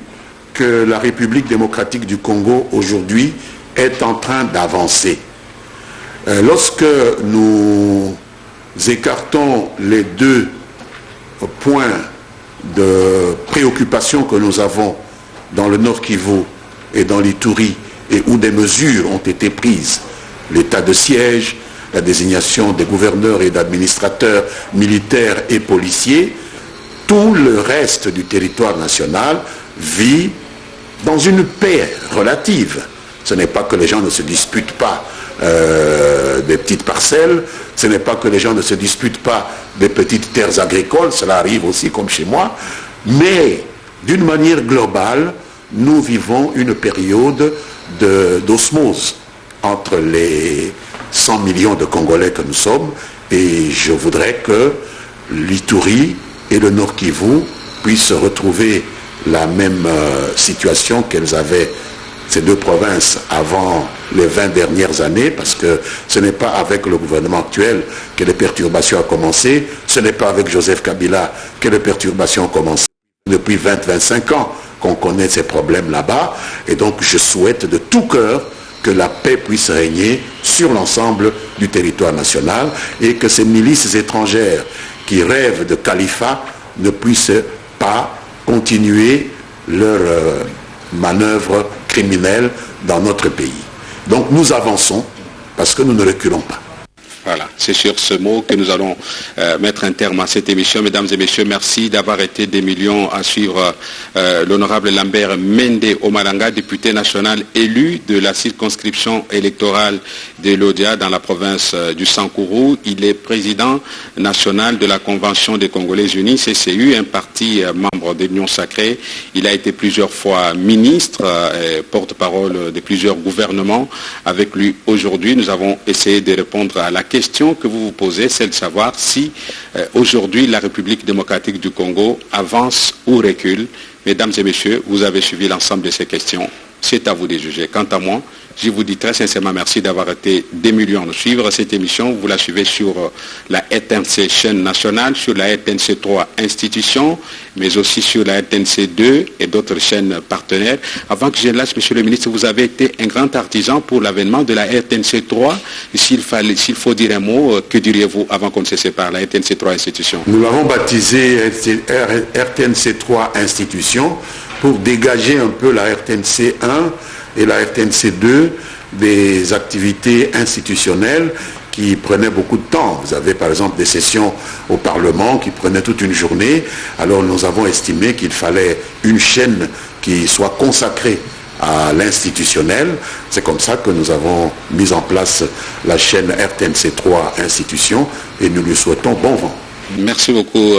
que la République démocratique du Congo aujourd'hui est en train d'avancer. Lorsque nous écartons les deux points de préoccupation que nous avons dans le Nord Kivu et dans l'Ituri, et où des mesures ont été prises, l'état de siège, la désignation des gouverneurs et d'administrateurs militaires et policiers, tout le reste du territoire national vit dans une paix relative. Ce n'est pas que les gens ne se disputent pas des petites parcelles, ce n'est pas que les gens ne se disputent pas des petites terres agricoles, cela arrive aussi comme chez moi, mais d'une manière globale, nous vivons une période d'osmose entre les 100 millions de Congolais que nous sommes, et je voudrais que l'Ituri et le Nord Kivu puissent retrouver la même situation qu'elles avaient, ces deux provinces, avant les 20 dernières années, parce que ce n'est pas avec le gouvernement actuel que les perturbations ont commencé, ce n'est pas avec Joseph Kabila que les perturbations ont commencé. Depuis 20-25 ans qu'on connaît ces problèmes là-bas, et donc je souhaite de tout cœur que la paix puisse régner sur l'ensemble du territoire national, et que ces milices étrangères qui rêvent de califat ne puissent pas continuer leur manœuvre criminelle dans notre pays. Donc nous avançons parce que nous ne reculons pas. Voilà, c'est sur ce mot que nous allons mettre un terme à cette émission. Mesdames et messieurs, merci d'avoir été des millions à suivre l'honorable Lambert Mende Omalanga, député national élu de la circonscription électorale de l'Odia dans la province du Sankourou. Il est président national de la Convention des Congolais Unis, CCU, un parti membre de l'Union sacrée. Il a été plusieurs fois ministre, porte-parole de plusieurs gouvernements. Avec lui aujourd'hui, nous avons essayé de répondre à la question que vous vous posez, c'est de savoir si aujourd'hui la République démocratique du Congo avance ou recule. Mesdames et messieurs, vous avez suivi l'ensemble de ces questions. c'est à vous de juger. Quant à moi, je vous dis très sincèrement merci d'avoir été des millions à suivre cette émission. Vous la suivez sur la RTNC chaîne nationale, sur la RTNC 3 institution, mais aussi sur la RTNC 2 et d'autres chaînes partenaires. Avant que je lâche, Monsieur le ministre, vous avez été un grand artisan pour l'avènement de la RTNC 3. S'il faut dire un mot, que diriez-vous avant qu'on ne se sépare, la RTNC 3 institution? Nous l'avons baptisé RTNC 3 institution pour dégager un peu la RTNC 1 et la RTNC 2 des activités institutionnelles qui prenaient beaucoup de temps. Vous avez par exemple des sessions au Parlement qui prenaient toute une journée. Alors nous avons estimé qu'il fallait une chaîne qui soit consacrée à l'institutionnel. C'est comme ça que nous avons mis en place la chaîne RTNC 3 institution et nous lui souhaitons bon vent. Merci beaucoup,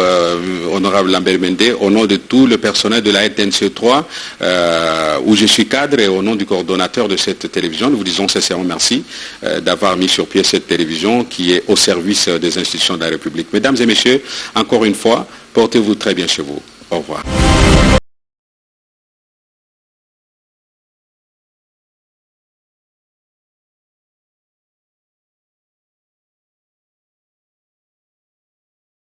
honorable Lambert Mende. Au nom de tout le personnel de la RTNC 3, où je suis cadre, et au nom du coordonnateur de cette télévision, nous vous disons sincèrement merci d'avoir mis sur pied cette télévision qui est au service des institutions de la République. Mesdames et messieurs, encore une fois, portez-vous très bien chez vous. Au revoir.